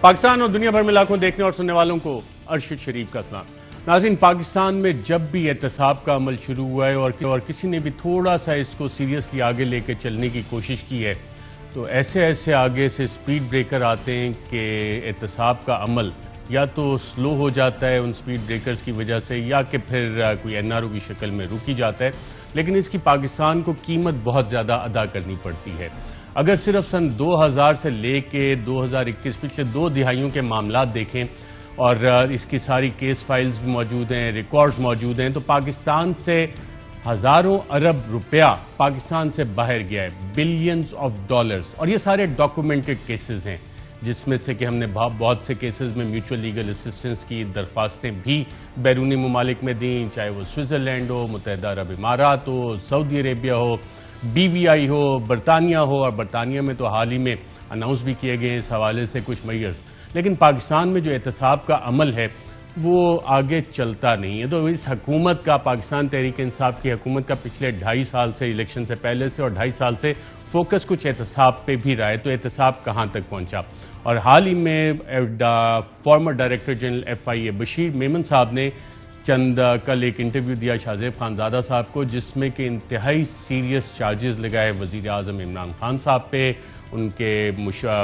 पाकिस्तान और दुनिया भर में लाखों देखने और सुनने वालों को अरशद शरीफ का सलाम। नाज़रीन, पाकिस्तान में जब भी एहतसाब का अमल शुरू हुआ है और किसी ने भी थोड़ा सा इसको सीरियसली आगे लेके चलने की कोशिश की है तो ऐसे आगे से स्पीड ब्रेकर आते हैं कि एहतसाब का अमल या तो स्लो हो जाता है उन स्पीड ब्रेकर्स की वजह से, या कि फिर कोई एनआरओ की शक्ल में रुकी जाता है। लेकिन इसकी पाकिस्तान को कीमत बहुत ज़्यादा अदा करनी पड़ती है। अगर सिर्फ सन 2000 से लेके 2021 पिछले 2 दिहाइयों के मामलात देखें और इसकी सारी केस फाइल्स भी मौजूद हैं, रिकॉर्ड्स मौजूद हैं, तो पाकिस्तान से हज़ारों अरब रुपया पाकिस्तान से बाहर गया है, बिलियंस ऑफ डॉलर्स। और ये सारे डॉक्यूमेंटेड केसेस हैं, जिसमें से कि हमने बहुत से केसेस में म्यूचुअल लीगल असिस्टेंस की दरख्वास्तें भी बैरूनी ममालिक में दी, चाहे वो स्विट्ज़रलैंड हो, मुत्तहिदा अरब इमारात हो, सऊदी अरेबिया हो, BVI हो, बरतानिया हो, और बरतानिया में तो हाल ही में अनाउंस भी किए गए इस हवाले से कुछ मेजर्स। लेकिन पाकिस्तान में जो एहतसाब का अमल है वो आगे चलता नहीं है। तो इस हुकूमत का, पाकिस्तान तहरीक इंसाफ की हुकूमत का पिछले 2.5 साल से, इलेक्शन से पहले से और 2.5 साल से फोकस कुछ एहतसाब पे भी रहा है। तो एहतसाब कहाँ तक पहुँचा? और हाल ही में farmer director general FIA Bashir Memon साहब ने कल एक इंटरव्यू दिया शाहजेब खानजादा साहब को, जिसमें कि इंतहाई सीरियस चार्जेस लगाए वज़ीर आज़म इमरान खान साहब पे, उनके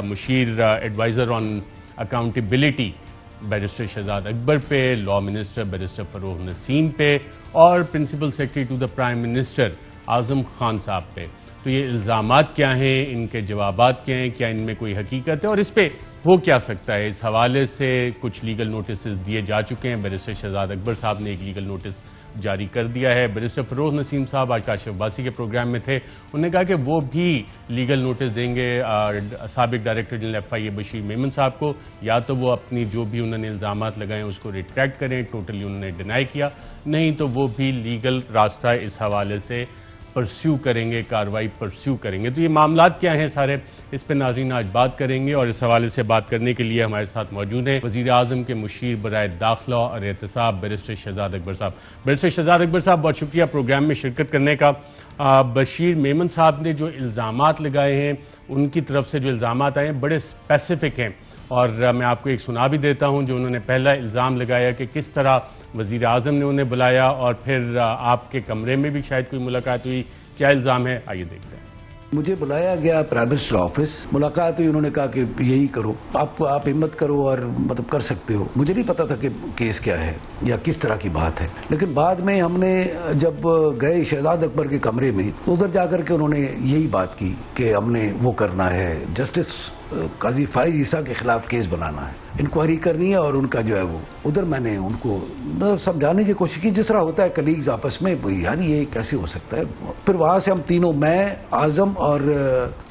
मुशीर adviser on accountability barrister Shahzad Akbar पे, law minister barrister Farogh Naseem पे, और principal secretary to the prime minister Azam Khan sahab पे। तो ये इल्ज़ामात क्या हैं, इनके जवाबात क्या हैं, क्या इनमें कोई हकीकत है और इस पे हो क्या सकता है? इस हवाले से कुछ लीगल नोटिस दिए जा चुके हैं। बैरिस्टर शहजाद अकबर साहब ने एक लीगल नोटिस जारी कर दिया है। बैरिस्टर फरोग नसीम साहब आज काशिफ अब्बासी के प्रोग्राम में थे, उन्होंने कहा कि वो भी लीगल नोटिस देंगे साबिक director general FIA Bashir Memon साहब को, या तो वो अपनी जो भी उन्होंने इल्ज़ामात लगाए उसको रिट्रैक्ट करें, टोटली उन्होंने डिनाई किया, नहीं तो वो भी लीगल रास्ता इस हवाले से परस्यू करेंगे, कार्रवाई परस्यू करेंगे। तो ये मामलात क्या हैं सारे, इस पर नाज़रीन आज बात करेंगे। और इस हवाले से बात करने के लिए हमारे साथ मौजूद हैं वज़ीर आज़म के मुशीर बराए दाखिला और एहतसाब बैरिस्टर शहजाद अकबर साहब। बैरिस्टर शहजाद अकबर साहब, बहुत शुक्रिया प्रोग्राम में शिरकत करने का। बशीर मेमन साहब ने जो इल्ज़ामात लगाए हैं, उनकी तरफ से जो इल्ज़ामात आए हैं बड़े स्पेसिफिक हैं, और मैं आपको एक सुना भी देता हूं। जो उन्होंने पहला इल्ज़ाम लगाया कि किस तरह वज़ीर आज़म ने उन्हें बुलाया और फिर आपके कमरे में भी शायद कोई मुलाकात हुई, क्या इल्ज़ाम है, आइए देखते हैं। मुझे बुलाया गया प्राइम मिनिस्टर ऑफिस, मुलाकात हुई, उन्होंने कहा कि यही करो, आप हिम्मत करो और मतलब कर सकते हो। मुझे नहीं पता था कि केस क्या है या किस तरह की बात है, लेकिन बाद में हमने जब गए शहजाद अकबर के कमरे में तो उधर जाकर के उन्होंने यही बात की कि हमने वो करना है, जस्टिस काजी फाइज ईसा के खिलाफ केस बनाना है, इंक्वायरी करनी है, और उनका जो है वो उधर मैंने उनको समझाने की कोशिश की, जिस तरह होता है कलीग्स आपस में, यार ये कैसे हो सकता है। फिर वहाँ से हम तीनों, मैं, आज़म और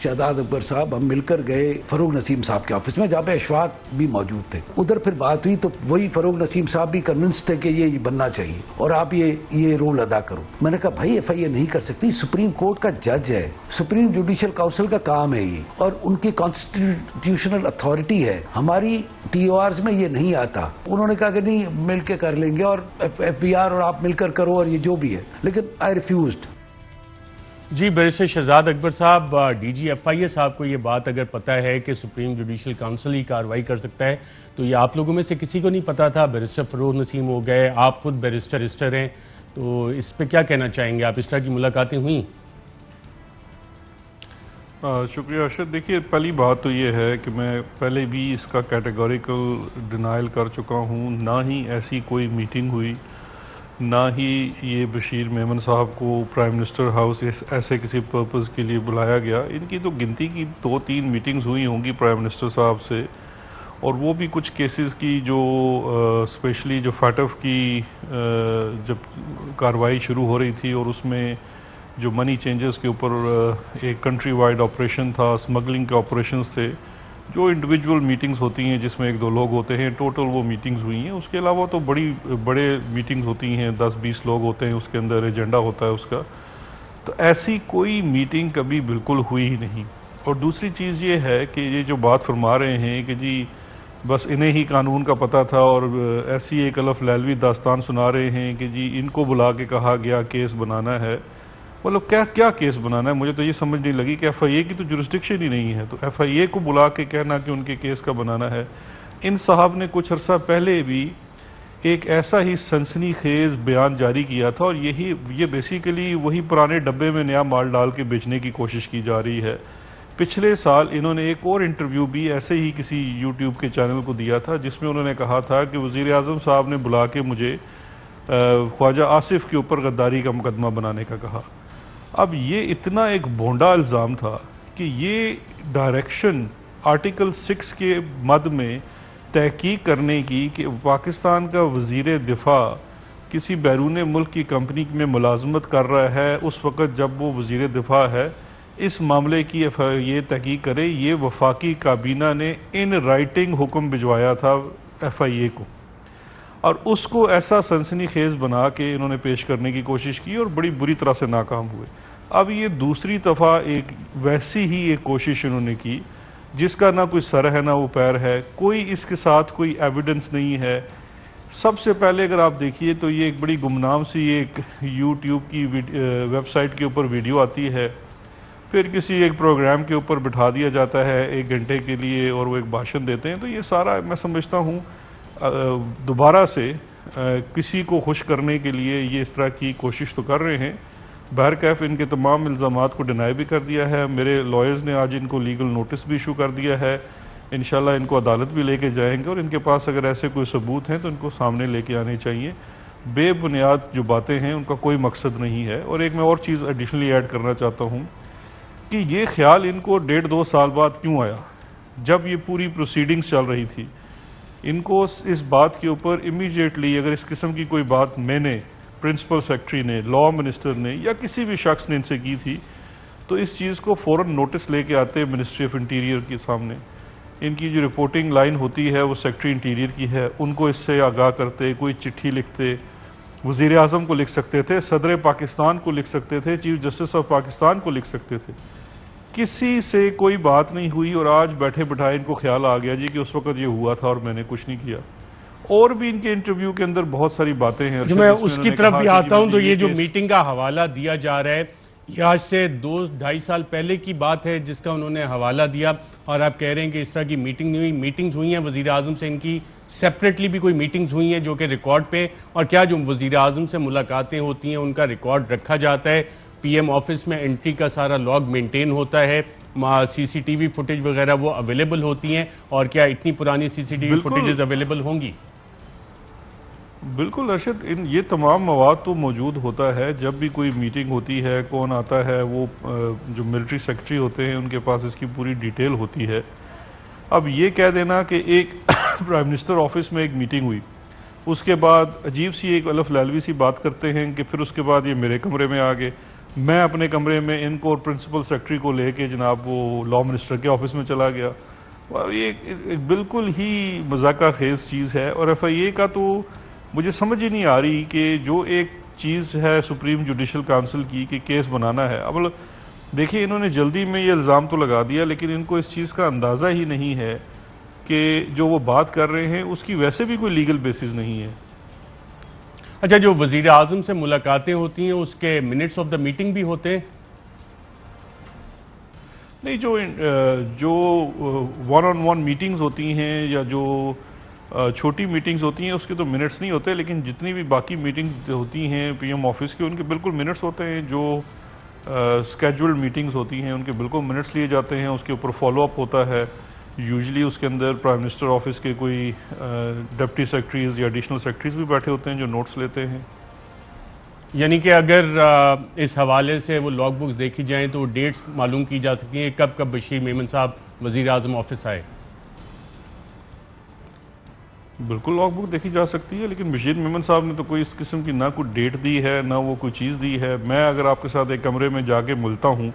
शहजाद अकबर साहब, हम मिलकर गए फरोग नसीम साहब के ऑफिस में, जहाँ पे अशफाक भी मौजूद थे। उधर फिर बात हुई तो वही फरोग नसीम साहब भी कन्विंस थे कि ये बनना चाहिए और आप ये रोल अदा करो। मैंने कहा भाई FIA नहीं कर सकती, सुप्रीम कोर्ट का जज है, सुप्रीम जुडिशियल काउंसिल का काम है ये, और उनकी कॉन्स्टिट्यूशनल अथॉरिटी है, हमारी TORs में ये नहीं आता। उन्होंने कहा कि नहीं, मिल के कर लेंगे और FBR और आप मिलकर करो और ये जो भी है, लेकिन आई रिफ्यूज्ड। जी, बैरिस्टर शहजाद अकबर साहब, DG FIA साहब को ये बात अगर पता है कि सुप्रीम जुडिशियल काउंसिल ही कार्रवाई कर सकता है, तो ये आप लोगों में से किसी को नहीं पता था? बैरिस्टर फरोग नसीम हो गए, आप खुद बैरिस्टर हैं, तो इस पे क्या कहना चाहेंगे आप? इस तरह की मुलाकातें हुई? शुक्रिया अर्शद। देखिए, पहली बात तो ये है कि मैं पहले भी इसका कैटेगोरिकल डिनाइल कर चुका हूँ, ना ही ऐसी कोई मीटिंग हुई, ना ही ये बशीर मेमन साहब को प्राइम मिनिस्टर हाउस ऐसे किसी पर्पज़ के लिए बुलाया गया। इनकी तो गिनती की 2-3 मीटिंग्स हुई होंगी प्राइम मिनिस्टर साहब से, और वो भी कुछ केसेस की जो स्पेशली जो फाटफ की जब कार्रवाई शुरू हो रही थी और उसमें जो मनी चेंजेस के ऊपर एक कंट्री वाइड ऑपरेशन था, स्मगलिंग के ऑपरेशंस थे, जो इंडिविजुअल मीटिंग्स होती हैं जिसमें 1-2 लोग होते हैं, टोटल वो मीटिंग्स हुई हैं। उसके अलावा तो बड़े मीटिंग्स होती हैं, 10-20 लोग होते हैं, उसके अंदर एजेंडा होता है उसका। तो ऐसी कोई मीटिंग कभी बिल्कुल हुई ही नहीं। और दूसरी चीज़ ये है कि ये जो बात फरमा रहे हैं कि जी बस इन्हें ही कानून का पता था, और ऐसी एक अलफ लैलवी दास्तान सुना रहे हैं कि जी इनको बुला के कहा गया केस बनाना है। मतलब क्या केस बनाना है, मुझे तो ये समझ नहीं लगी कि FIA की तो जुरिस्डिक्शन ही नहीं है, तो FIA को बुला के कहना कि उनके केस का बनाना है। इन साहब ने कुछ अरसा पहले भी एक ऐसा ही सनसनीखेज बयान जारी किया था, और ये बेसिकली वही पुराने डब्बे में नया माल डाल के बेचने की कोशिश की जा रही है। पिछले साल इन्होंने एक और इंटरव्यू भी ऐसे ही किसी यूट्यूब के चैनल को दिया था, जिसमें उन्होंने कहा था कि वज़ीर आज़म साहब ने बुला के मुझे ख्वाजा आसिफ के ऊपर गद्दारी का मुकदमा बनाने का कहा। अब ये इतना एक भोंडा इल्ज़ाम था कि ये डायरेक्शन आर्टिकल 6 के मद में तहकीक करने की कि पाकिस्तान का वज़ीर दिफा किसी बैरून मुल्क की कंपनी में मुलाजमत कर रहा है उस वक़्त जब वो वज़ीर दिफा है, इस मामले की ये तहकीक करे। ये वफाकी काबीना ने इन राइटिंग हुक्म भिजवाया था FIA को, और उसको ऐसा सनसनीखेज बना के इन्होंने पेश करने की कोशिश की और बड़ी बुरी तरह से नाकाम हुए। अब ये दूसरी दफ़ा एक वैसी ही एक कोशिश इन्होंने की जिसका ना कोई सर है ना वो पैर है, कोई इसके साथ कोई एविडेंस नहीं है। सबसे पहले अगर आप देखिए तो ये एक बड़ी गुमनाम सी एक यूट्यूब की वेबसाइट के ऊपर वीडियो आती है, फिर किसी एक प्रोग्राम के ऊपर बिठा दिया जाता है 1 घंटे के लिए और वो एक भाषण देते हैं। तो ये सारा मैं समझता हूँ दोबारा से किसी को खुश करने के लिए ये इस तरह की कोशिश तो कर रहे हैं। बहरकैफ इनके तमाम इल्ज़ामात को डिनाई भी कर दिया है। मेरे लॉयर्स ने आज इनको लीगल नोटिस भी इशू कर दिया है। इंशाल्लाह इनको अदालत भी लेके जाएंगे और इनके पास अगर ऐसे कोई सबूत हैं तो इनको सामने लेके आने चाहिए। बेबुनियाद जो बातें हैं उनका कोई मकसद नहीं है। और एक मैं और चीज़ एडिशनली ऐड करना चाहता हूँ कि ये ख्याल इनको 1.5-2 साल बाद क्यों आया, जब ये पूरी प्रोसीडिंग्स चल रही थी। इनको इस बात के ऊपर इमीडिएटली अगर इस किस्म की कोई बात मैंने, प्रिंसिपल सेक्रेटरी ने, लॉ मिनिस्टर ने या किसी भी शख्स ने इनसे की थी तो इस चीज़ को फ़ौरन नोटिस लेके आते मिनिस्ट्री ऑफ इंटीरियर के सामने। इनकी जो रिपोर्टिंग लाइन होती है वो सेक्रेटरी इंटीरियर की है, उनको इससे आगाह करते, कोई चिट्ठी लिखते, वज़ीर आज़म को लिख सकते थे, सदर पाकिस्तान को लिख सकते थे, चीफ जस्टिस ऑफ पाकिस्तान को लिख सकते थे। किसी से कोई बात नहीं हुई और आज बैठे बिठाए इनको ख्याल आ गया जी कि उस वक्त ये हुआ था और मैंने कुछ नहीं किया। और भी इनके इंटरव्यू के अंदर बहुत सारी बातें हैं। जो मैं उसकी तरफ भी आता हूं तो ये जो मीटिंग का हवाला दिया जा रहा है ये आज से 2-2.5 साल पहले की बात है जिसका उन्होंने हवाला दिया, और आप कह रहे हैं कि इस तरह की मीटिंग नहीं हुई। मीटिंग्स हुई हैं वज़ीर आज़म से, इनकी सेपरेटली भी कोई मीटिंग्स हुई हैं जो कि रिकॉर्ड पे, और क्या जो वज़ीर आज़म से मुलाकातें होती हैं उनका रिकॉर्ड रखा जाता है, PM ऑफिस में एंट्री का सारा लॉग मेंटेन होता है, CCTV फुटेज वगैरह वो अवेलेबल होती हैं, और क्या इतनी पुरानी CCTV फुटेजेस अवेलेबल होंगी? बिल्कुल अर्शद, ये तमाम मवाद तो मौजूद होता है। जब भी कोई मीटिंग होती है, कौन आता है, वो जो मिलिट्री सेक्रेटरी होते हैं उनके पास इसकी पूरी डिटेल होती है। अब ये कह देना कि एक प्राइम मिनिस्टर ऑफिस में एक मीटिंग हुई, उसके बाद अजीब सी एक अलफ लैलवी सी बात करते हैं कि फिर उसके बाद ये मेरे कमरे में आ गए, मैं अपने कमरे में इनको और प्रिंसिपल सेक्रेटरी को लेके जनाब वो लॉ मिनिस्टर के ऑफिस में चला गया। ये एक बिल्कुल ही मजाका खेज चीज़ है। और FIA का तो मुझे समझ ही नहीं आ रही कि जो एक चीज़ है सुप्रीम जुडिशल काउंसिल की कि केस बनाना है। अब देखिए इन्होंने जल्दी में ये इल्ज़ाम तो लगा दिया, लेकिन इनको इस चीज़ का अंदाज़ा ही नहीं है कि जो वो बात कर रहे हैं उसकी वैसे भी कोई लीगल बेसिस नहीं है। अच्छा, जो वज़ीर आज़म से मुलाकातें होती हैं उसके मिनट्स ऑफ द मीटिंग भी होते हैं? नहीं, जो 1-on-1 मीटिंग्स होती हैं या जो छोटी मीटिंग्स होती हैं उसके तो मिनट्स नहीं होते, लेकिन जितनी भी बाकी मीटिंग्स होती हैं PM ऑफिस की उनके बिल्कुल मिनट्स होते हैं। जो स्केड्यूल्ड मीटिंग्स होती हैं उनके बिल्कुल मिनट्स लिए जाते हैं, उसके ऊपर फॉलोअप होता है। यूजुअली उसके अंदर प्राइम मिनिस्टर ऑफिस के कोई डिप्टी सेक्रेटरीज या एडिशनल सेक्रेटरीज भी बैठे होते हैं जो नोट्स लेते हैं। यानी कि अगर इस हवाले से वो लॉग बुक्स देखी जाएं तो डेट्स मालूम की जा सकती हैं कब कब बशीर मेमन साहब वज़ीर आज़म ऑफिस आए। बिल्कुल लॉग बुक देखी जा सकती है, लेकिन बशीर मेमन साहब ने तो कोई इस किस्म की ना कोई डेट दी है ना वो कोई चीज़ दी है। मैं अगर आपके साथ एक कमरे में जाके मिलता हूँ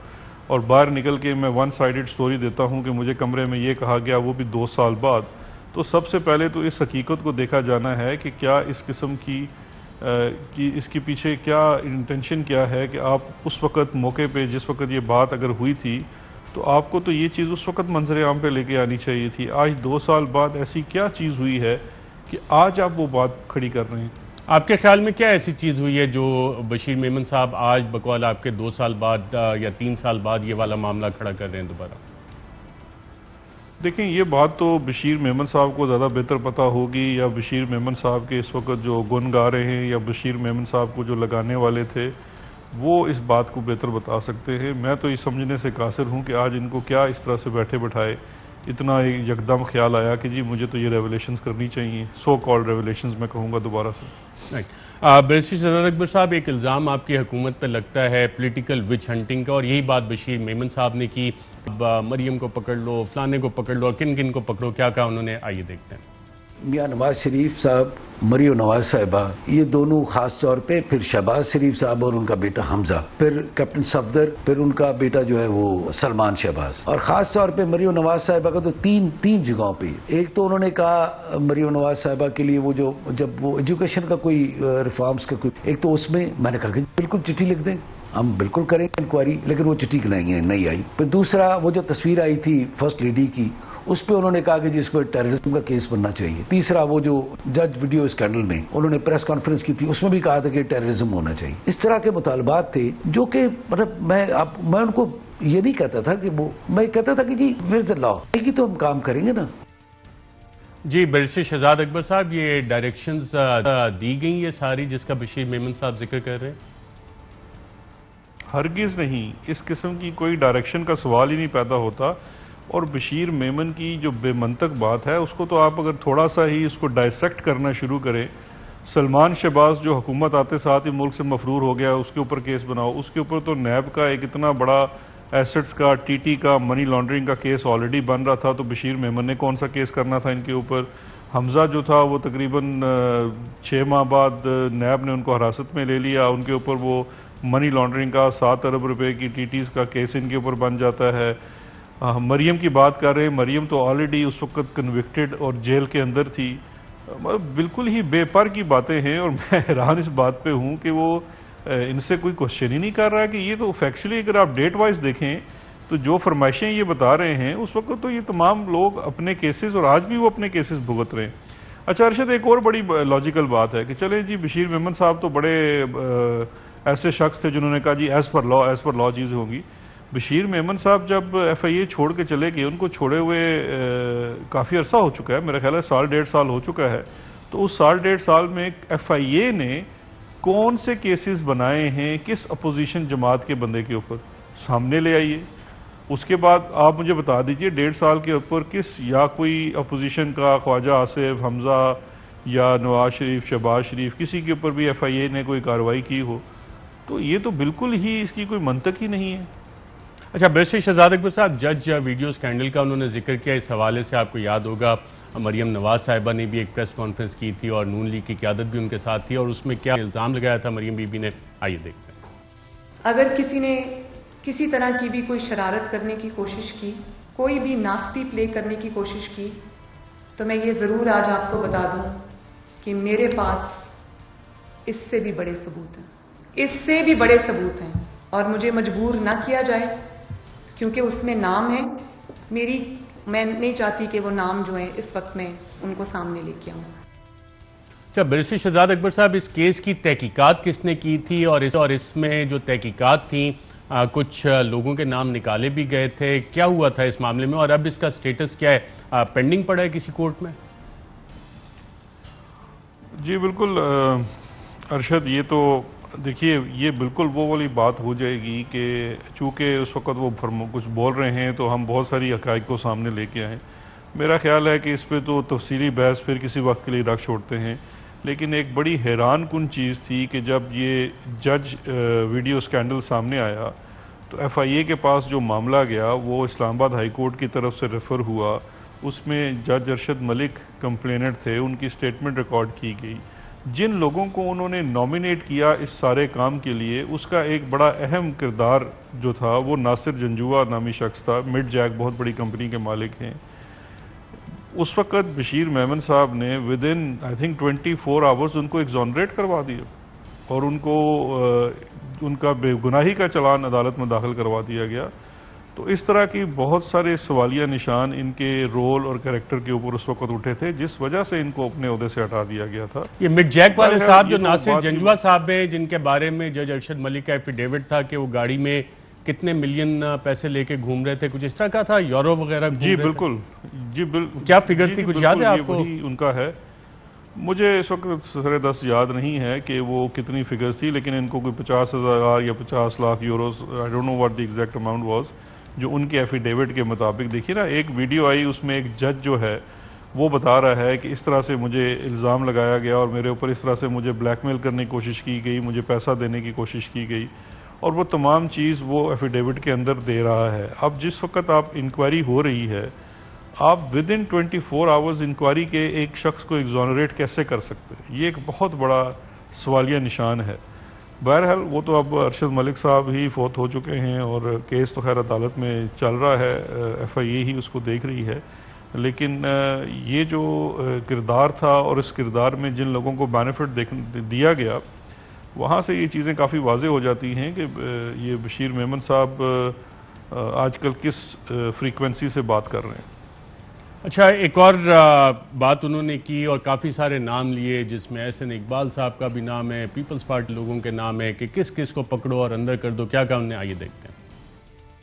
और बाहर निकल के मैं 1-साइडेड स्टोरी देता हूँ कि मुझे कमरे में ये कहा गया, वो भी 2 साल बाद, तो सबसे पहले तो इस हकीकत को देखा जाना है कि क्या इस किस्म की इसके पीछे क्या इंटेंशन क्या है कि आप उस वक़्त मौके पे जिस वक़्त ये बात अगर हुई थी तो आपको तो ये चीज़ उस वक़्त मंजर आम पे लेके आनी चाहिए थी। आज 2 साल बाद ऐसी क्या चीज़ हुई है कि आज आप वो बात खड़ी कर रहे हैं? आपके ख्याल में क्या ऐसी चीज़ हुई है जो बशीर मेमन साहब आज बकौल आपके 2 साल बाद या 3 साल बाद ये वाला मामला खड़ा कर रहे हैं दोबारा? देखें, ये बात तो बशीर मेमन साहब को ज़्यादा बेहतर पता होगी, या बशीर मेमन साहब के इस वक्त जो गुन गा रहे हैं, या बशीर मेमन साहब को जो लगाने वाले थे, वो इस बात को बेहतर बता सकते हैं। मैं तो ये समझने से कासिर हूँ कि आज इनको क्या इस तरह से बैठे बैठाए इतना यकदम ख्याल आया कि जी मुझे तो ये रेवलेशंस करनी चाहिए, सो कॉल्ड रेवलेशंस मैं कहूँगा दोबारा से। बैरिस्टर शहजाद अकबर साहब, एक इल्ज़ाम आपकी हुकूमत पर लगता है पॉलिटिकल विच हंटिंग का, और यही बात बशीर मेमन साहब ने की। अब मरियम को पकड़ लो, फलाने को पकड़ लो, और किन किन को पकड़ो, क्या कहा उन्होंने, आइए देखते हैं। मियाँ नवाज शरीफ साहब, मरियम नवाज साहिबा, ये दोनों खास तौर पे, फिर शहबाज शरीफ साहब और उनका बेटा हमजा, फिर कैप्टन सफदर, फिर उनका बेटा जो है वो सलमान शहबाज, और ख़ास तौर पे मरियम नवाज साहिबा का तो तीन जगहों पे। एक तो उन्होंने कहा मरियम नवाज साहिबा के लिए वो जो जब वो एजुकेशन का कोई रिफॉर्म्स का कोई, एक तो उसमें मैंने कहा कि बिल्कुल चिट्ठी लिख दें, हम बिल्कुल करेंगे इंक्वायरी, लेकिन वो चिट्ठी नहीं आई। फिर दूसरा, वो जो तस्वीर आई थी फर्स्ट लेडी की, उस पर उन्होंने कहा कि जिस पर टेररिज्म का केस बनना चाहिए। तीसरा, वो जो जज वीडियो स्कैंडल में उन्होंने प्रेस कॉन्फ्रेंस की थी, उसमें भी कहा था कि टेररिज्म होना चाहिए। इस तरह के मुतालबात थे जो कि मतलब मैं उनको ये नहीं कहता था कि वो, मैं कहता था कि जी वेयर द लॉ, एक ही तो हम काम करेंगे ना। जी बैरिस्टर शहजाद अकबर साहब, ये डायरेक्शंस दी गई ये सारी जिसका बशीर मेमन साहब जिक्र कर रहे हैं? हरगिज़ नहीं, इस किस्म की कोई डायरेक्शन का सवाल ही नहीं पैदा होता। और बशीर मेमन की जो बेमंतक बात है, उसको तो आप अगर थोड़ा सा ही उसको डायसेक्ट करना शुरू करें, सलमान शहबाज जो हुकूमत आते साथ ही मुल्क से मफरूर हो गया, उसके ऊपर केस बनाओ। उसके ऊपर तो नैब का एक इतना बड़ा एसेट्स का, टीटी का, मनी लॉन्ड्रिंग का केस ऑलरेडी बन रहा था, तो बशीर मेमन ने कौन सा केस करना था इनके ऊपर। हमजा जो था वो तकरीबन 6 माह बाद नैब ने उनको हिरासत में ले लिया, उनके ऊपर वो मनी लॉन्ड्रिंग का 7 अरब रुपए की टीटीज़ का केस इनके ऊपर बन जाता है। मरियम की बात कर रहे हैं, मरियम तो ऑलरेडी उस वक्त कन्विक्टेड और जेल के अंदर थी। बिल्कुल ही बेपर की बातें हैं, और मैं हैरान इस बात पे हूँ कि वो इनसे कोई क्वेश्चन ही नहीं कर रहा है कि ये तो फैक्चुअली अगर आप डेट वाइज देखें तो जो फरमाइशें ये बता रहे हैं उस वक्त तो ये तमाम लोग अपने केसेस, और आज भी वो अपने केसेस भुगत रहे हैं। अच्छा अरशद, एक और बड़ी लॉजिकल बात है कि चले जी बशीर मेमन साहब तो बड़े ऐसे शख्स थे जिन्होंने कहा जी एज़ पर लॉ चीज़ें होंगी। बशीर मेमन साहब जब FIA छोड़ के चले गए, उनको छोड़े हुए काफ़ी अरसा हो चुका है, मेरा ख्याल है 1.5 साल हो चुका है। तो उस 1.5 साल में FIA ने कौन से केसेस बनाए हैं किस अपोजिशन जमात के बंदे के ऊपर, सामने ले आइए। उसके बाद आप मुझे बता दीजिए 1.5 साल के ऊपर किस, या कोई अपोजिशन का ख्वाजा आसिफ, हमजा या नवाज शरीफ, शहबाज शरीफ, किसी के ऊपर भी FIA ने कोई कार्रवाई की हो। तो ये तो बिल्कुल ही इसकी कोई मंतक ही नहीं है। अच्छा बैरिस्टर शहजाद अकबर साहब, जज वीडियो स्कैंडल का उन्होंने जिक्र किया, इस हवाले से आपको याद होगा मरियम नवाज साहिबा ने भी एक प्रेस कॉन्फ्रेंस की थी और नून लीग की क़यादत भी उनके साथ थी, और उसमें क्या इल्ज़ाम लगाया था मरियम बीबी ने, आइए देखते हैं। अगर किसी ने किसी तरह की भी कोई शरारत करने की कोशिश की, कोई भी नास्टी प्ले करने की कोशिश की, तो मैं ये ज़रूर आज आपको बता दूं कि मेरे पास इससे भी बड़े सबूत हैं, इससे भी बड़े सबूत हैं, और मुझे मजबूर ना किया जाए क्योंकि उसमें नाम है मैं नहीं चाहती कि वो नाम जो है इस वक्त में उनको सामने लेके आऊँ। अच्छा बैरिस्टर शहजाद अकबर साहब, इस केस की तहकीकात किसने की थी, और इसमें जो तहकीकात थी कुछ लोगों के नाम निकाले भी गए थे, क्या हुआ था इस मामले में, और अब इसका स्टेटस क्या है, पेंडिंग पड़ा है किसी कोर्ट में? जी बिल्कुल अरशद, ये तो देखिए ये बिल्कुल वो वाली बात हो जाएगी कि चूँकि उस वक़्त वो कुछ बोल रहे हैं तो हम बहुत सारी हक़ाइक़ को सामने लेके आएँ। मेरा ख़्याल है कि इस पे तो तफसीली बहस फिर किसी वक्त के लिए रख छोड़ते हैं। लेकिन एक बड़ी हैरान कुन चीज़ थी कि जब ये जज वीडियो स्कैंडल सामने आया तो FIA के पास जो मामला गया वो इस्लामाबाद हाई कोर्ट की तरफ से रेफ़र हुआ। उसमें जज अरशद मलिक कंप्लेनेंट थे, उनकी स्टेटमेंट रिकॉर्ड की गई। जिन लोगों को उन्होंने नॉमिनेट किया इस सारे काम के लिए, उसका एक बड़ा अहम किरदार जो था वो नासिर जंजुआ नामी शख्स था। मिड जैक बहुत बड़ी कंपनी के मालिक हैं। उस वक़्त बशीर मेमन साहब ने with in I think 24 hours उनको एग्जॉनरेट करवा दिया और उनको उनका बेगुनाही का चलान अदालत में दाखिल करवा दिया गया। तो इस तरह की बहुत सारे सवालिया निशान इनके रोल और कैरेक्टर के ऊपर उस वक्त उठे थे, जिस वजह से इनको अपने ओहदे से हटा दिया गया था। ये मिड जैक वाले साहब जो नासिर जंजुआ साहब हैं, जिनके बारे में जज अरशद मलिक का एफिडेविट था कि वो गाड़ी में कितने मिलियन पैसे लेके घूम रहे थे, कुछ इस तरह का था, यूरो वगैरह घूम जी रहे थे? बिल्कुल, जी बिल्कुल। क्या फिगर थी, कुछ याद है आपको? वही उनका है, मुझे इस वक्त 10.5 याद नहीं है कि वो कितनी फिगर्स थी, लेकिन इनको कोई 50,000 या 50 lakh Euros, I don't know what the exact amount was, जो उनके एफिडेविट के मुताबिक। देखिए ना, एक वीडियो आई, उसमें एक जज जो है वो बता रहा है कि इस तरह से मुझे इल्ज़ाम लगाया गया और मेरे ऊपर इस तरह से मुझे ब्लैकमेल करने की कोशिश की गई, मुझे पैसा देने की कोशिश की गई, और वो तमाम चीज़ वो एफिडेविट के अंदर दे रहा है। अब जिस वक्त आप इंक्वायरी हो रही है, आप विद इन 24 आवर्स इंक्वायरी के एक शख्स को एग्जोनरेट कैसे कर सकते हैं? ये एक बहुत बड़ा सवालिया निशान है। बहरहाल वो तो अब अरशद मलिक साहब ही फौत हो चुके हैं और केस तो खैर अदालत में चल रहा है, FIA ही उसको देख रही है, लेकिन ये जो किरदार था और इस किरदार में जिन लोगों को बेनिफिट दिया गया, वहाँ से ये चीज़ें काफ़ी वाज़ेह हो जाती हैं कि ये बशीर मेमन साहब आजकल किस फ्रीक्वेंसी से बात कर रहे हैं। अच्छा, एक और बात उन्होंने की और काफ़ी सारे नाम लिए, जिसमें एहसन इकबाल साहब का भी नाम है, पीपल्स पार्टी लोगों के नाम है कि किस किस को पकड़ो और अंदर कर दो। क्या कहा उन्होंने, आइए देखते हैं।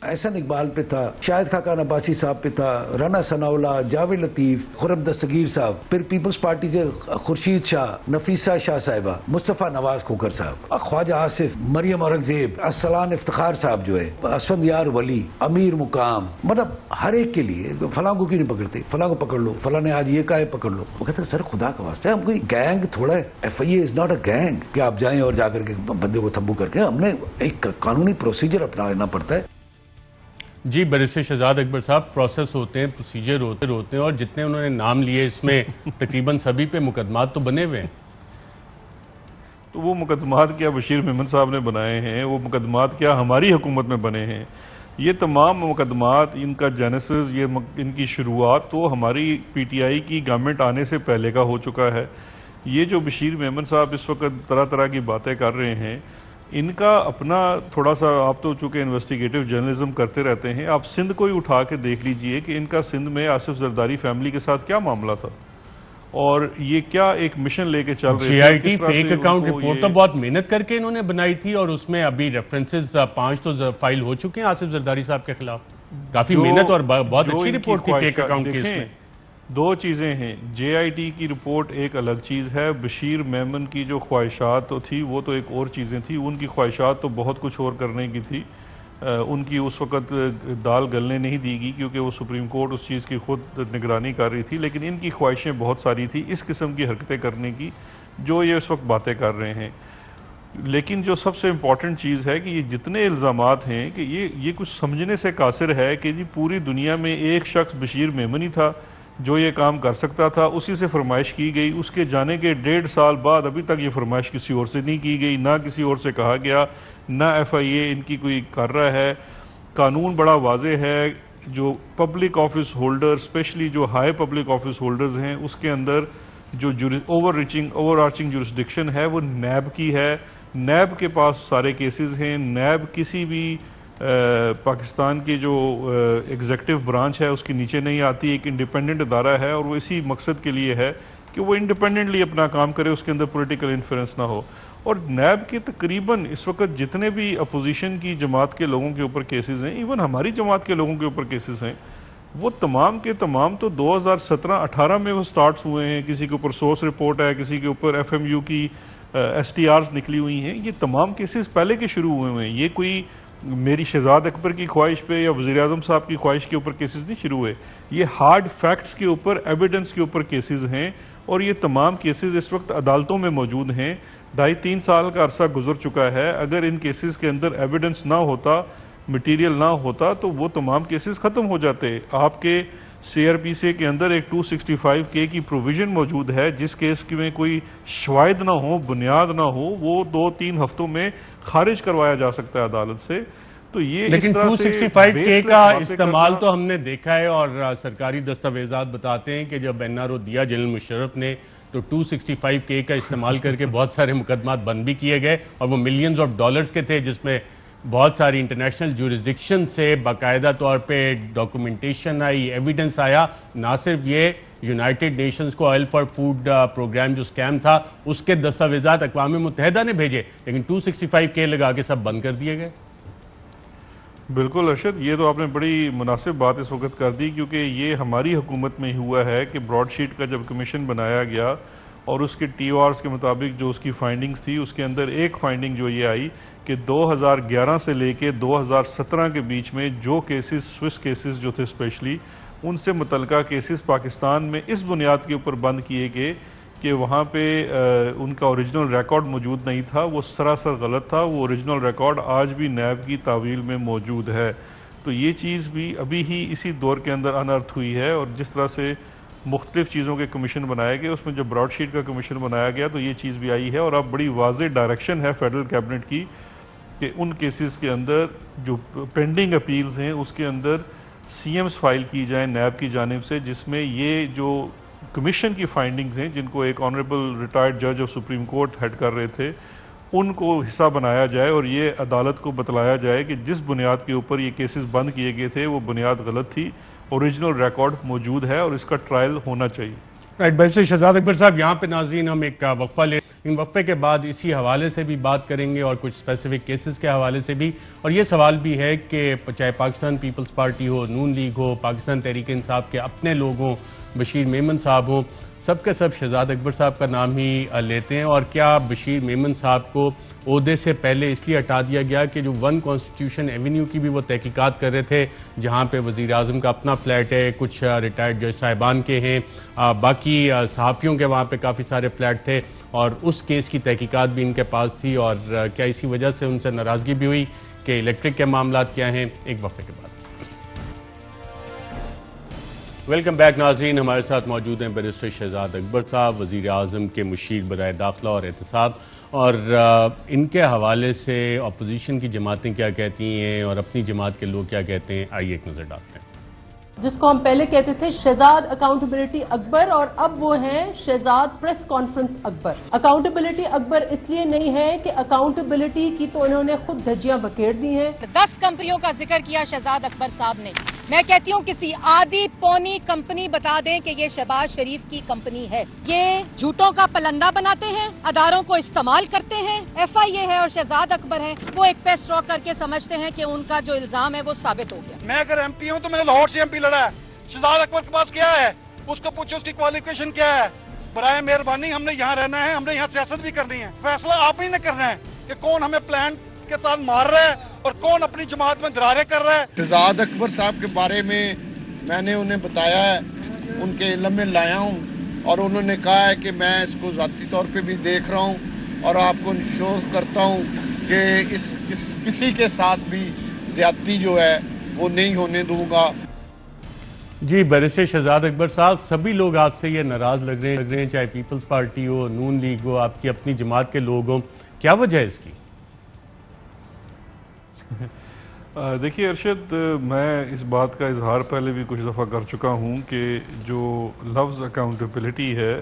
एहसन इकबाल पे था, शाहिद खाकान अब्बासी साहब पे था, राना सनाउल्ला, जावेद लतीफ़, खुर्रम दस्तगीर साहब, फिर पीपल्स पार्टी से खुर्शीद शाह, नफीसा शाह साहिबा, मुस्तफ़ा नवाज खोकर साहब, ख्वाजा आसिफ, मरियम औरंगजेब, असलान इफ्तिखार साहब जो है, असफंद यार वली, अमीर मुकाम, मतलब हर एक के लिए फलां को क्यों नहीं पकड़ते, फलां को पकड़ लो, फलां ने आज ये कहा है पकड़ लो। वो कहते सर खुदा का वास्ता है, हम कोई गैंग थोड़ा है, FIA is not a gang कि आप जाएं और जाकर के बंदे को तंबू करके, हमने एक कानूनी प्रोसीजर अपनाना पड़ता है। जी, बैरिस्टर शहजाद अकबर साहब, प्रोसेस होते हैं, प्रोसीजर होते हैं, और जितने उन्होंने नाम लिए इसमें तकरीबन सभी पे मुकदमात तो बने हुए हैं। तो वो मुकदमात क्या बशीर मेमन साहब ने बनाए हैं, वो मुकदमात क्या हमारी हुकूमत में बने हैं? ये तमाम मुकदमात, इनका जेनेसिस, ये इनकी शुरुआत तो हमारी PTI की गवर्नमेंट आने से पहले का हो चुका है। ये जो बशीर मेमन साहब इस वक्त तरह तरह की बातें कर रहे हैं, इनका अपना थोड़ा सा, आप तो चूँकि इन्वेस्टिगेटिव जर्नलिज्म करते रहते हैं, आप सिंध को ही उठा के देख लीजिए कि इनका सिंध में आसिफ जरदारी फैमिली के साथ क्या मामला था और ये क्या एक मिशन लेके चल रहे थे। GIT फेक अकाउंट रिपोर्ट तो बहुत मेहनत करके इन्होंने बनाई थी और उसमें अभी रेफरेंसेस 5 तो फाइल हो चुके हैं आसिफ जरदारी साहब के खिलाफ। काफी मेहनत और बहुत अच्छी रिपोर्ट थी फेक अकाउंट की। इसमें दो चीज़ें हैं, JIT की रिपोर्ट एक अलग चीज़ है, बशीर मेमन की जो ख्वाहिशात तो थी वो तो एक और चीज़ें थी। उनकी ख्वाहिशात तो बहुत कुछ और करने की थी, उनकी उस वक़्त दाल गलने नहीं दी गई क्योंकि वो सुप्रीम कोर्ट उस चीज़ की खुद निगरानी कर रही थी, लेकिन इनकी ख्वाहिशें बहुत सारी थी इस किस्म की हरकतें करने की जो ये इस वक्त बातें कर रहे हैं। लेकिन जो सबसे इम्पॉर्टेंट चीज़ है कि ये जितने इल्ज़ामात हैं कि ये कुछ समझने से कासिर है कि जी पूरी दुनिया में एक शख्स बशीर मेमन ही था जो ये काम कर सकता था, उसी से फरमाइश की गई। उसके जाने के 1.5 साल बाद अभी तक ये फरमाइश किसी और से नहीं की गई, ना किसी और से कहा गया, ना FIA इनकी कोई कर रहा है। कानून बड़ा वाज़े है, जो पब्लिक ऑफिस होल्डर, स्पेशली जो हाई पब्लिक ऑफिस होल्डर्स हैं, उसके अंदर जो ओवरआर्चिंग जुरिस्डिक्शन है वो NAB की है। NAB के पास सारे केसेस हैं। NAB किसी भी पाकिस्तान की जो एग्जेक्टिव ब्रांच है उसके नीचे नहीं आती, एक इंडिपेंडेंट अदारा है और वो इसी मकसद के लिए है कि वो इंडिपेंडेंटली अपना काम करे, उसके अंदर पॉलिटिकल इन्फ्लुएंस ना हो। और NAB के तकरीबन इस वक्त जितने भी अपोजिशन की जमात के लोगों के ऊपर केसेस हैं, इवन हमारी जमात के लोगों के ऊपर केसेस हैं, वो तमाम के तमाम तो 2017-18 में वो स्टार्ट हुए हैं। किसी के ऊपर सोर्स रिपोर्ट है, किसी के ऊपर FMU की STRs निकली हुई हैं। ये तमाम केसेस पहले के शुरू हुए हैं। ये कोई मेरी शहजाद अकबर की ख्वाहिश पे या वज़ीर आज़म साहब की ख्वाहिश के ऊपर केसेस नहीं शुरू हुए। ये हार्ड फैक्ट्स के ऊपर, एविडेंस के ऊपर केसेस हैं और ये तमाम केसेस इस वक्त अदालतों में मौजूद हैं। 2.5-3 साल का अरसा गुजर चुका है। अगर इन केसेस के अंदर एविडेंस ना होता, मटीरियल ना होता, तो वो तमाम केसेस ख़त्म हो जाते। आपके CRPC के अंदर एक 265K की प्रोविज़न मौजूद है, जिस केस में कोई शवाहिद ना हो, बुनियाद ना हो, वो 2-3 हफ्तों में खारिज करवाया जा सकता है अदालत से। तो ये लेकिन 265K का इस्तेमाल तो हमने देखा है और सरकारी दस्तावेजात बताते हैं कि जब NRO दिया जनरल मुशर्रफ ने, तो 265K का इस्तेमाल करके बहुत सारे मुकदमात बंद भी किए गए और वो मिलियंस ऑफ डॉलर्स के थे, जिसमें बहुत सारी इंटरनेशनल जुरिस्डिक्शन से बाकायदा तौर पे डॉक्यूमेंटेशन आई, एविडेंस आया। ना सिर्फ ये, यूनाइटेड नेशंस को ऑयल फॉर फूड प्रोग्राम जो स्कैम था उसके दस्तावेजात अक़वाम मुत्तहिदा ने भेजे, लेकिन 265K लगा के सब बंद कर दिए गए। बिल्कुल अरशद, ये तो आपने बड़ी मुनासिब बात इस वक्त कर दी, क्योंकि ये हमारी हुकूमत में हुआ है कि ब्रॉडशीट का जब कमीशन बनाया गया और उसके TORs के मुताबिक जो उसकी फाइंडिंग्स थी, उसके अंदर एक फाइंडिंग जो ये आई कि 2011 से लेके 2017 के बीच में जो केसेस, स्विस केसेस जो थे स्पेशली, उनसे मुतल्लिका केसेस पाकिस्तान में इस बुनियाद के ऊपर बंद किए गए कि वहाँ पे उनका ओरिजिनल रिकॉर्ड मौजूद नहीं था। वो सरासर गलत था। वो ओरिजिनल रिकॉर्ड आज भी नैब की तावील में मौजूद है। तो ये चीज़ भी अभी ही इसी दौर के अंदर अनर्थ हुई है। और जिस तरह से मुख्तलिफ चीज़ों के कमीशन बनाए गए, उसमें जब ब्रॉडशीट का कमीशन बनाया गया तो ये चीज़ भी आई है। और अब बड़ी वाज़ेह डायरेक्शन है फेडरल कैबिनेट की कि उन केसेस के अंदर जो पेंडिंग अपील्स हैं उसके अंदर CMs फाइल की जाए नैब की जानिब से, जिसमें ये जो कमीशन की फाइंडिंग्स हैं जिनको एक ऑनरेबल रिटायर्ड जज ऑफ सुप्रीम कोर्ट हेड कर रहे थे, उनको हिस्सा बनाया जाए और ये अदालत को बतलाया जाए कि जिस बुनियाद के ऊपर ये केसेस बंद किए गए थे वो बुनियाद गलत थी, ओरिजिनल रिकॉर्ड मौजूद है और इसका ट्रायल होना चाहिए। राइट, बैरिस्टर शहजाद अकबर साहब, यहाँ पे नाज़रीन हम एक वक्फा ले, इन वक्फे के बाद इसी हवाले से भी बात करेंगे और कुछ स्पेसिफिक केसेस के हवाले से भी। और ये सवाल भी है कि चाहे पाकिस्तान पीपल्स पार्टी हो, नून लीग हो, पाकिस्तान तहरीक इंसाफ के अपने लोग हों, बशीर मेमन साहब हों, सबके सब शहजाद अकबर साहब का नाम ही लेते हैं। और क्या बशीर मेमन साहब को ओहदे से पहले इसलिए हटा दिया गया कि जो 1 कॉन्स्टिट्यूशन एवेन्यू की भी वो तहकीकात कर रहे थे, जहाँ पे वज़ीर आज़म का अपना फ्लैट है, कुछ रिटायर्ड जज साहिबान के हैं, बाकी सहाफ़ियों के वहाँ पे काफ़ी सारे फ्लैट थे, और उस केस की तहकीकात भी इनके पास थी। और क्या इसी वजह से उनसे नाराज़गी भी हुई कि इलेक्ट्रिक के मामला क्या हैं? एक वक्फे के बाद वेलकम बैक नाज़रीन, हमारे साथ मौजूद हैं बैरिस्टर शहजाद अकबर साहब, वज़ीर आज़म के मुशीर बराए दाखिला और एहतसाब। और इनके हवाले से अपोजिशन की जमातें क्या कहती हैं और अपनी जमात के लोग क्या कहते हैं, आइए एक नज़र डालते हैं। जिसको हम पहले कहते थे शहजाद अकाउंटेबिलिटी अकबर, और अब वो हैं Shahzad press conference Akbar. Accountability Akbar इसलिए नहीं है कि अकाउंटेबिलिटी की तो उन्होंने खुद धज्जियां बखेर दी हैं। 10 कंपनियों का जिक्र किया शहजाद अकबर साहब ने। मैं कहती हूँ किसी आधी पौनी कंपनी बता दें कि ये शहबाज शरीफ की कंपनी है। ये झूठों का पलंदा बनाते हैं, अदारों को इस्तेमाल करते हैं। FIA है और शहजाद अकबर है, वो एक पे स्ट्रोक करके समझते हैं कि उनका जो इल्जाम है वो साबित हो गया। मैं अगर MP हूँ तो मैंने लाहौर से MP लड़ा है। शहजाद अकबर के पास क्या है, उसको पूछो उसकी क्वालिफिकेशन क्या है। बराए मेहरबानी, हमने यहाँ रहना है, हमने यहाँ सियासत भी करनी है। फैसला आप ही ने करना है कि कौन हमें प्लान के साथ मार रहा है और कौन अपनी जमात में दरारे कर रहा है। शहजाद अकबर साहब के बारे में मैंने उन्हें बताया है, उनके इल्म में लाया हूँ, और उन्होंने कहा है कि मैं इसको ज़ाती तौर पे भी देख रहा हूँ और आपको इंश्योर करता हूँ कि किसी के साथ भी ज़्यादती जो है वो नहीं होने दूंगा। जी, बैरिस्टर शहजाद अकबर साहब, सभी लोग आपसे ये नाराज़ लग रहे हैं, चाहे पीपल्स पार्टी हो, नून लीग हो, आपकी अपनी जमात के लोग हों, क्या वजह है इसकी? देखिए अरशद, मैं इस बात का इजहार पहले भी कुछ दफ़ा कर चुका हूँ कि जो लफ्ज़ अकाउंटेबिलिटी है,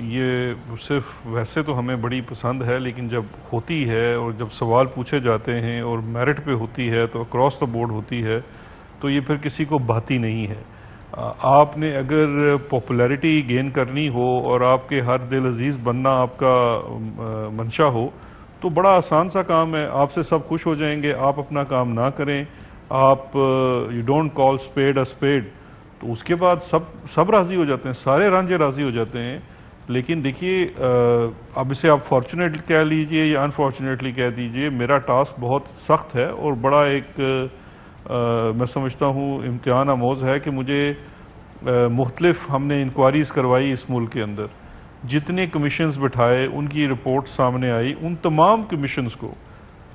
ये सिर्फ वैसे तो हमें बड़ी पसंद है, लेकिन जब होती है और जब सवाल पूछे जाते हैं और मेरिट पे होती है तो अक्रॉस द बोर्ड होती है, तो ये फिर किसी को भाती नहीं है। आपने अगर पॉपुलैरिटी गेन करनी हो और आपके हर दिल अजीज़ बनना आपका मंशा हो तो बड़ा आसान सा काम है, आपसे सब खुश हो जाएंगे। आप अपना काम ना करें, आप you don't call spade a spade, तो उसके बाद सब राज़ी हो जाते हैं, सारे रांझे राज़ी हो जाते हैं। लेकिन देखिए, अब इसे आप फॉर्चुनेटली कह लीजिए या अनफॉर्चुनेटली कह दीजिए, मेरा टास्क बहुत सख्त है और बड़ा एक मैं समझता हूँ इम्तिहान आमोज़ है कि मुझे मुख्तलिफ हमने इंक्वायरीज़ करवाई इस मुल्क के अंदर, जितने कमीशंस बिठाए, उनकी रिपोर्ट सामने आई, उन तमाम कमीशंस को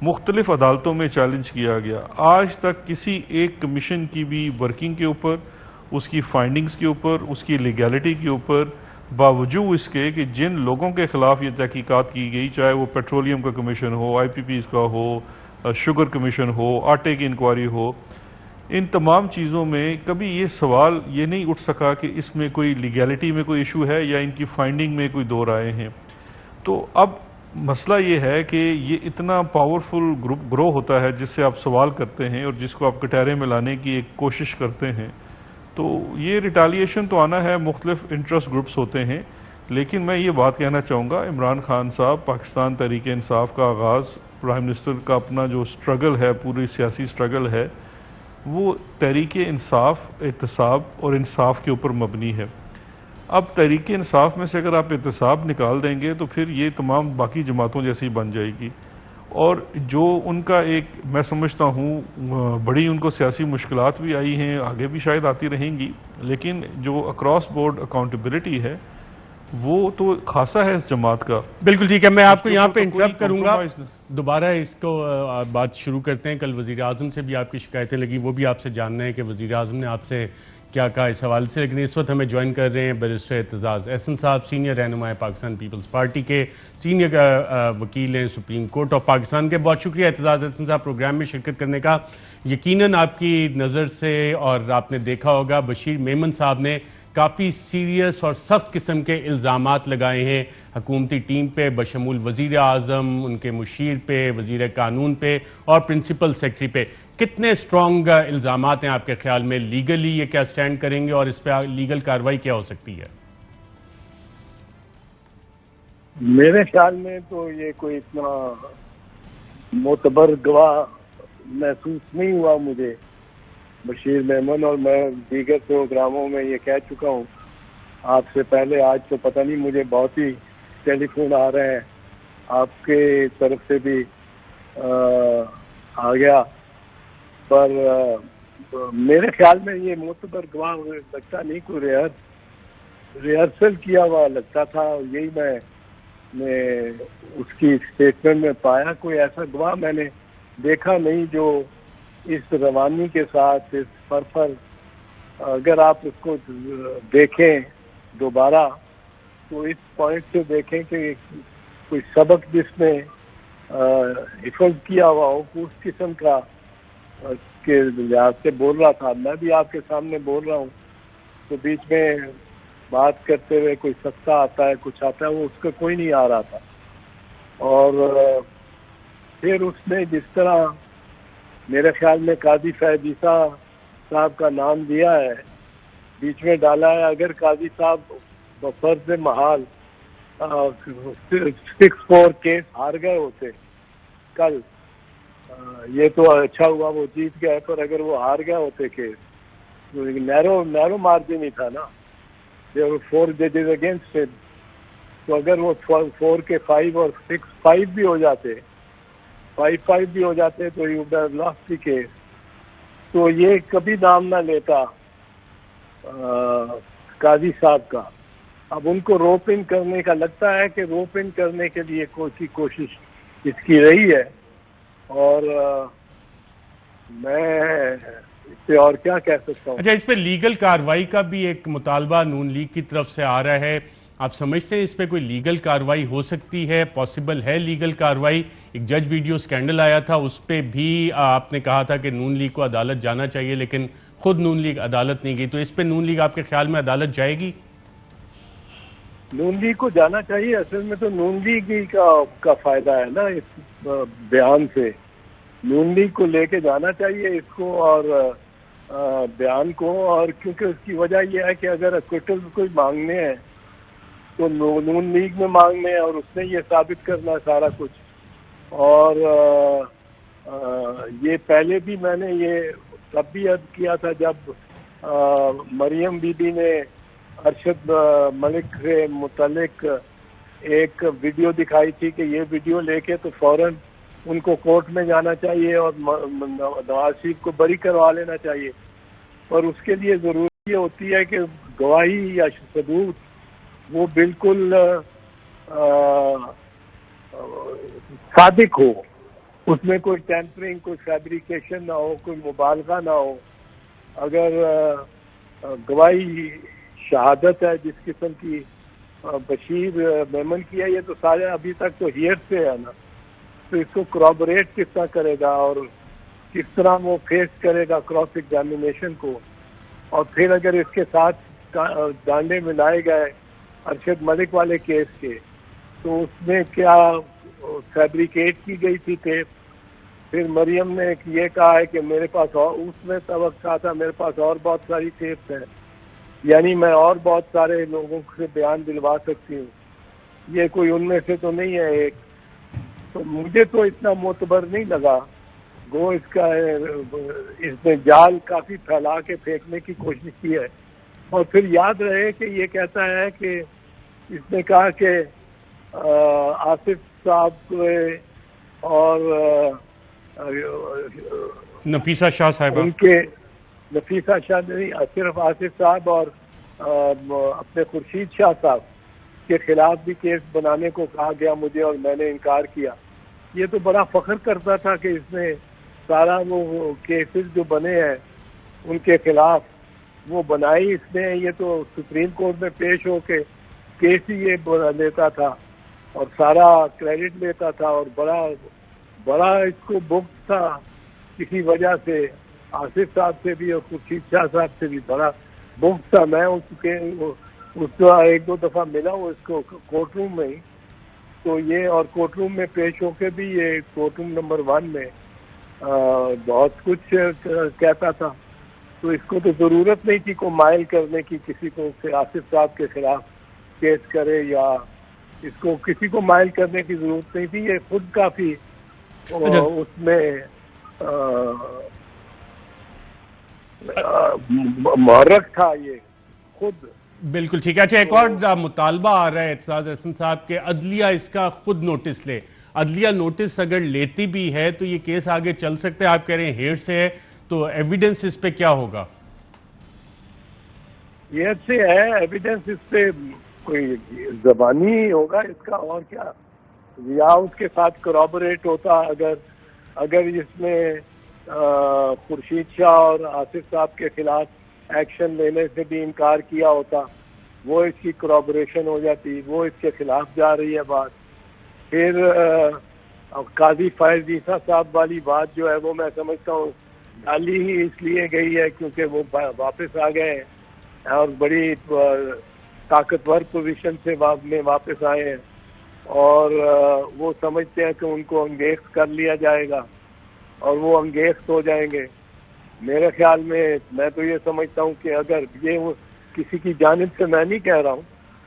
मुख्तलिफ अदालतों में चैलेंज किया गया। आज तक किसी एक कमीशन की भी वर्किंग के ऊपर, उसकी फाइंडिंग्स के ऊपर, उसकी लीगैलिटी के ऊपर, बावजूद इसके कि जिन लोगों के ख़िलाफ़ ये तहकीकात की गई, चाहे वो पेट्रोलियम का कमीशन हो, IPPs का हो, शुगर कमीशन हो, आटे की इंक्वायरी हो, इन तमाम चीज़ों में कभी ये सवाल ये नहीं उठ सका कि इसमें कोई लीगैलिटी में कोई इशू है या इनकी फाइंडिंग में कोई दो राय हैं। तो अब मसला ये है कि ये इतना पावरफुल ग्रो होता है जिससे आप सवाल करते हैं और जिसको आप कटहरे में लाने की एक कोशिश करते हैं, तो ये रिटालिएशन तो आना है, मुख्तलिफ इंटरेस्ट ग्रुप्स होते हैं। लेकिन मैं ये बात कहना चाहूँगा, इमरान खान साहब, पाकिस्तान तहरीक इंसाफ का आगाज़ प्राइम मिनिस्टर का अपना जो स्ट्रगल है, पूरी सियासी स्ट्रगल है, वो तहरीक इंसाफ, एहतसाब और इंसाफ के ऊपर मबनी है। अब तहरीक इंसाफ में से अगर आप एहतसाब निकाल देंगे तो फिर ये तमाम बाकी जमातों जैसी बन जाएगी। और जो उनका एक, मैं समझता हूँ बड़ी उनको सियासी मुश्किलात भी आई हैं, आगे भी शायद आती रहेंगी, लेकिन जो अक्रॉस बोर्ड अकाउंटेबिलिटी है वो तो खासा है इस जमात का। बिल्कुल ठीक है, मैं आपको यहाँ पे तो इंटरप्ट करूंगा, दोबारा इसको बात शुरू करते हैं। कल वज़ीर आज़म से भी आपकी शिकायतें लगी, वो भी आपसे जानना है कि वज़ीर आज़म ने आपसे क्या कहा इस हवाले से। लेकिन इस वक्त हमें ज्वाइन कर रहे हैं बैरिस्टर एतजाज़ एहसन साहब, सीनियर रहनुमा पाकिस्तान पीपल्स पार्टी के, सीनियर वकील हैं सुप्रीम कोर्ट ऑफ पाकिस्तान के। बहुत शुक्रिया एतजाज़ एहसन साहब प्रोग्राम में शिरकत करने का। यकीनन आपकी नज़र से और आपने देखा होगा बशीर मेमन साहब ने काफ़ी सीरियस और सख्त किस्म के इल्ज़ामात लगाए हैं हुकूमती टीम पे, बशमूल वज़ीर आज़म, उनके मुशीर पे, वज़ीर कानून पे और प्रिंसिपल सेक्रेटरी पे। कितने स्ट्रॉन्ग इल्ज़ामात हैं आपके ख्याल में? लीगली ये क्या स्टैंड करेंगे और इस पर लीगल कार्रवाई क्या हो सकती है? मेरे ख्याल में तो ये कोई इतना मोतबर गवाह महसूस नहीं हुआ मुझे बशीर मेमन, और मैं दीगर प्रोग्रामों में ये कह चुका हूँ आपसे पहले। आज तो पता नहीं, मुझे बहुत ही टेलीफोन आ रहे हैं, आपके तरफ से भी आ गया, पर मेरे ख्याल में ये मोतबर गवाह लगता नहीं, कोई रिहर्सल किया हुआ लगता था। यही मैं उसकी स्टेटमेंट में पाया। कोई ऐसा गवाह मैंने देखा नहीं जो इस रवानी के साथ, इस फरफर, अगर आप उसको देखें दोबारा तो इस पॉइंट से देखें कि कोई सबक जिसमें हिफाज किया हुआ हो, उस किस्म का के लिहाज से बोल रहा था। मैं भी आपके सामने बोल रहा हूँ तो बीच में बात करते हुए कोई सस्ता आता है, कुछ आता है, वो उसका कोई नहीं आ रहा था। और फिर उसने जिस तरह मेरे ख्याल में काजी फैजीसा साहब का नाम दिया है, बीच में डाला है, अगर काजी साहब बफर्ज महाल 6-4 केस हार गए होते कल, ये तो अच्छा हुआ वो जीत गए, पर अगर वो हार गए होते केस तो नैरो मार्जिन ही था ना, देयर वर 4 जजेस अगेंस्ट हिम। तो अगर वो 4 के 5 और 6-5 भी हो जाते, 5-5 भी हो जाते तो you would have lost the case. तो ये कभी नाम ना लेता काजी साहब का। अब उनको रोप इन करने का लगता है कि रोप इन करने के लिए कोई कोशिश इसकी रही है, और मैं इससे और क्या कह सकता हूँ। अच्छा, इस पे लीगल कार्रवाई का भी एक मुतालबा नून लीग की तरफ से आ रहा है, आप समझते हैं इस पे कोई लीगल कार्रवाई हो सकती है? पॉसिबल है लीगल कार्रवाई? एक जज वीडियो स्कैंडल आया था, उस पे भी आपने कहा था कि नून लीग को अदालत जाना चाहिए, लेकिन खुद नून लीग अदालत नहीं गई, तो इस पे नून लीग आपके ख्याल में अदालत जाएगी? नून लीग को जाना चाहिए। असल में तो नून लीग ही का फायदा है ना इस बयान से। नून लीग को लेके जाना चाहिए इसको और बयान को, और क्योंकि उसकी वजह यह है कि अगर एक्विटल कोई मांगने हैं तो नून लीग में मांगने हैं, और उसने ये साबित करना है सारा कुछ। और ये पहले भी मैंने ये तब भी अर्ज किया था जब मरियम बीबी ने अरशद मलिक से मुतालिक एक वीडियो दिखाई थी कि ये वीडियो लेके तो फौरन उनको कोर्ट में जाना चाहिए और नवाज शरीफ को बरी करवा लेना चाहिए। पर उसके लिए ज़रूरी होती है कि गवाही या सबूत वो बिल्कुल सादिक हो, उसमें कोई टेम्परिंग, कोई फैब्रिकेशन ना हो, कोई मुबालगा ना हो। अगर गवाही शहादत है जिस किस्म की बशीर मेमन की है, ये तो सारे अभी तक तो हियर से है ना, तो इसको क्रॉबरेट किस तरह करेगा और किस तरह वो फेस करेगा क्रॉस एग्जामिनेशन को। और फिर अगर इसके साथ डांडे मिलाए गए अरशद मलिक वाले केस के, तो उसमें क्या फैब्रिकेट की गई थी टेप। फिर मरियम ने ये कहा है कि मेरे पास और, उसमें तब कहा था मेरे पास और बहुत सारी टेप्स हैं, यानी मैं और बहुत सारे लोगों से बयान दिलवा सकती हूँ। ये कोई उनमें से तो नहीं है एक। तो मुझे तो इतना मोतबर नहीं लगा। वो इसने जाल काफी फैला के फेंकने की कोशिश की है। और फिर याद रहे कि ये कहता है कि इसने कहा कि आसिफ साहब और नफीसा शाह साहिबा, उनके नफीसा शाह नहीं, सिर्फ आसिफ साहब और अपने खुर्शीद शाह साहब के खिलाफ भी केस बनाने को कहा गया मुझे, और मैंने इनकार किया। ये तो बड़ा फख्र करता था कि इसने सारा वो केसेस जो बने हैं उनके खिलाफ वो बनाई इसने। ये तो सुप्रीम कोर्ट में पेश होके केस ही ये लेता था और सारा क्रेडिट लेता था, और बड़ा इसको बुक्स था किसी वजह से। आसिफ साहब से भी और खुर्शीद शाह साहब से भी बड़ा बुक्स था। मैं उसको एक दो दफा मिला हूँ इसको कोर्ट रूम में ही, तो ये और कोर्ट रूम में पेश होके भी ये कोर्ट रूम नंबर 1 में बहुत कुछ कहता था। तो इसको तो जरूरत नहीं थी को माइल करने की, किसी को आसिफ साहब के खिलाफ केस करे, या इसको किसी को माइल करने की जरूरत नहीं थी। ये खुद काफी उसमें मुहर्रक था ये खुद। बिल्कुल ठीक है। अच्छा, एक और मुतालबा आ रहा है एतजाज अहसन साहब के अदलिया इसका खुद नोटिस ले। अदलिया नोटिस अगर लेती भी है तो ये केस आगे चल सकता है। आप कह रहे हैं हेड से है, तो एविडेंस इस पे क्या होगा? ये से है एविडेंस, इस पे कोई जबानी होगा इसका, और क्या, या उसके साथ कोरॉबरेट होता। अगर इसमें खुर्शीद शाह और आसिफ साहब के खिलाफ एक्शन लेने से भी इनकार किया होता, वो इसकी कोरॉबरेशन हो जाती, वो इसके खिलाफ जा रही है बात। फिर काजी फैज ईसा साहब वाली बात जो है वो मैं समझता हूँ डाली ही इसलिए गई है क्योंकि वो वापस आ गए हैं और बड़ी ताकतवर पोजीशन से वापस आए हैं, और वो समझते हैं कि उनको अंगेज कर लिया जाएगा और वो अंगेज हो जाएंगे। मेरे ख्याल में मैं तो ये समझता हूँ कि अगर ये वो किसी की जानिब से मैं नहीं कह रहा हूँ,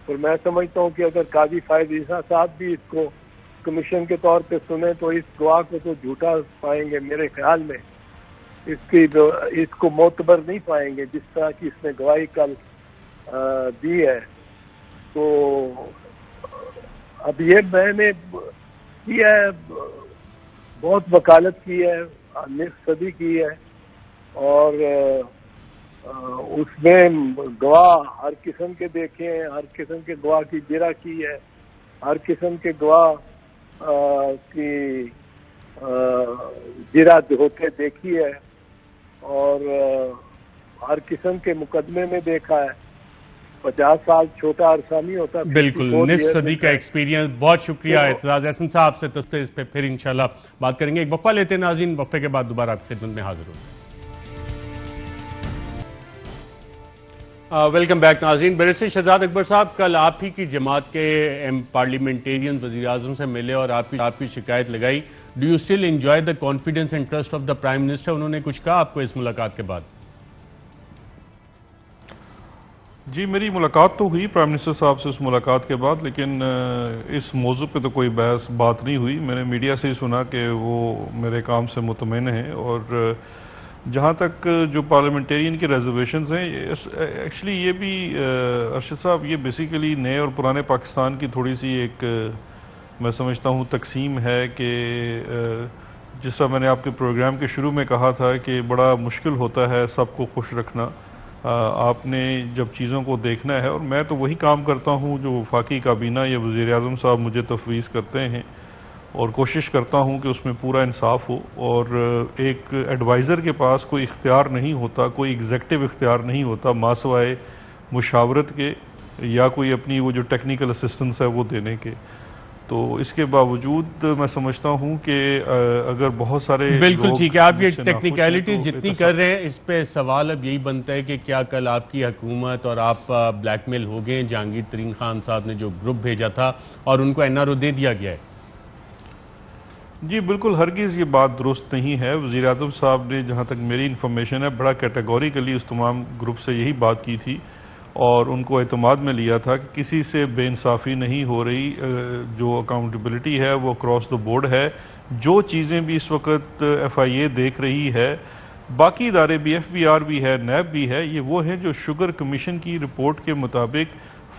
पर मैं समझता हूँ कि अगर काजी फैज ईसा साहब भी इसको कमीशन के तौर पे सुने तो इस गवाह को तो झूठा पाएंगे। मेरे ख्याल में इसको मोतबर नहीं पाएंगे जिस तरह की इसने गवाही कल दी है। तो अब ये मैंने किया है, बहुत वकालत की है, निस्फ सदी की है, और उसमें गवाह हर किस्म के देखे हैं, हर किस्म के गवाह की जिरा की है, हर किस्म के गवाह की जिरा होते देखी है, और हर किस्म के मुकदमे में देखा है। 50 साल छोटा अरसा नहीं होता। बिल्कुल, निस्फ सदी का एक्सपीरियंस। बहुत शुक्रिया एतजाज अहसन साहब से। तो इस पे फिर इंशाल्लाह बात करेंगे। एक वक्फा लेते हैं नाज़रीन, वक्फे के बाद दोबारा आपकी खिदमत में हाजिर होंगे। वेलकम बैक नाज़रीन। बैरिस्टर शहजाद अकबर साहब, कल आप ही की जमात के पार्लियामेंटेरियन वज़ीर आज़म से मिले और आपकी शिकायत लगाई। Do you still enjoy the confidence and trust of the prime minister? उन्होंने कुछ कहा आपको इस मुलाकात के बाद? जी, मेरी मुलाकात तो हुई प्राइम मिनिस्टर साहब से उस मुलाकात के बाद, लेकिन इस मौजू पे तो कोई बात नहीं हुई। मैंने मीडिया से ही सुना कि वो मेरे काम से मुतमईन हैं, और जहाँ तक जो पार्लियामेंटेरियन की रिजर्वेशंस हैं, एक्चुअली ये भी अरशद साहब, ये बेसिकली नए और पुराने पाकिस्तान की थोड़ी सी एक मैं समझता हूँ तकसीम है कि जिस तरह मैंने आपके प्रोग्राम के शुरू में कहा था कि बड़ा मुश्किल होता है सबको खुश रखना। आपने जब चीज़ों को देखना है, और मैं तो वही काम करता हूँ जो वफाकी काबीना या वज़ीर आज़म साहब मुझे तफवीज़ करते हैं, और कोशिश करता हूँ कि उसमें पूरा इंसाफ हो। और एक एडवाइज़र के पास कोई इख्तियार नहीं होता, कोई एग्जेक्टिव इख्तियार नहीं होता मासवाए मुशावरत के या कोई अपनी वो जो टेक्निकल असिस्टेंस है वो देने के। तो इसके बावजूद मैं समझता हूँ कि अगर बहुत सारे बिल्कुल ठीक है, आप ये टेक्निकलिटी जितनी कर रहे हैं, इस पे सवाल अब यही बनता है कि क्या कल आपकी हुकूमत और आप ब्लैकमेल हो गए? जहांगीर तरीन खान साहब ने जो ग्रुप भेजा था और उनको एनआरओ दे दिया गया है। जी बिल्कुल, हरगिज़ ये बात दुरुस्त नहीं है। वज़ीर आज़म साहब ने, जहाँ तक मेरी इन्फॉर्मेशन है, बड़ा कैटेगोरिकली उस तमाम ग्रुप से यही बात की थी, और उनको एतमाद में लिया था कि किसी से बेइंसाफ़ी नहीं हो रही, जो अकाउंटेबिलिटी है वो क्रॉस द बोर्ड है। जो चीज़ें भी इस वक्त FIA देख रही है, बाकी इदारे भी, FBR भी है, NAB भी है, ये वो हैं जो शुगर कमीशन की रिपोर्ट के मुताबिक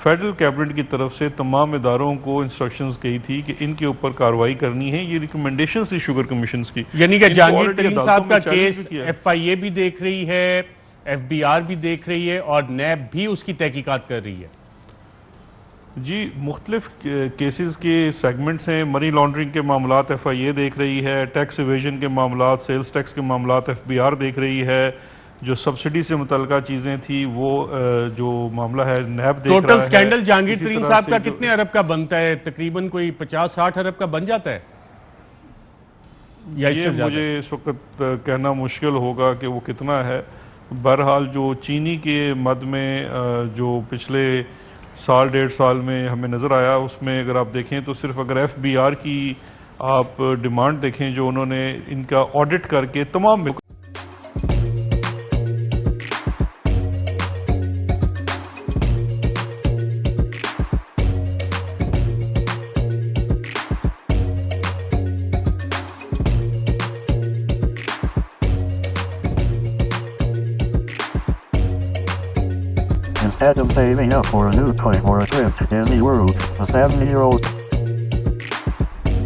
फेडरल कैबिनेट की तरफ से तमाम इदारों को इंस्ट्रक्शंस गई थी कि इनके ऊपर कार्रवाई करनी है। ये रिकमेंडेशंस थी शुगर कमीशन की। यानी कि जहांगीर तरीन साहब का केस FIA भी देख रही है, FBR भी देख रही है और NAB भी उसकी तहकीकात कर रही है। जी, मुख्तलिफ केसेस के सेगमेंट्स हैं। मनी लॉन्ड्रिंग के मामलात FIA देख रही है, टैक्स इवेजन के मामलात, सेल्स टैक्स के मामलात FBR देख रही है, जो सब्सिडी से मुतल्लिका चीज़ें थी वो जो मामला है NAB देख रहा है। टोटल स्कैंडल जहांगीर तरीन साहब का कितने अरब का बनता है? तकरीबन कोई 50-60 अरब का बन जाता है या ये मुझे इस वक्त कहना मुश्किल होगा कि वो कितना है। बहरहाल जो चीनी के मद में जो पिछले साल 1.5 साल में हमें नज़र आया, उसमें अगर आप देखें तो सिर्फ अगर FBR की आप डिमांड देखें जो उन्होंने इनका ऑडिट करके तमाम Instead of saving up for a new toy or a trip to Disney World, a 7-year-old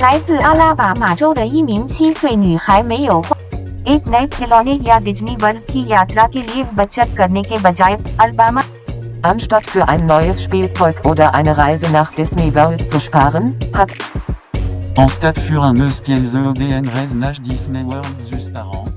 来自阿拉巴马州的一名7岁女孩没有花 एक नए खिलौने या डिज्नी वर्ल्ड की यात्रा के लिए बचत करने के बजाय Alabama Anstatt für ein neues Spielzeug oder eine Reise nach Disney World zu sparen, hat En stade für un eus qu'elles EDN Reznach Disney World zus par an.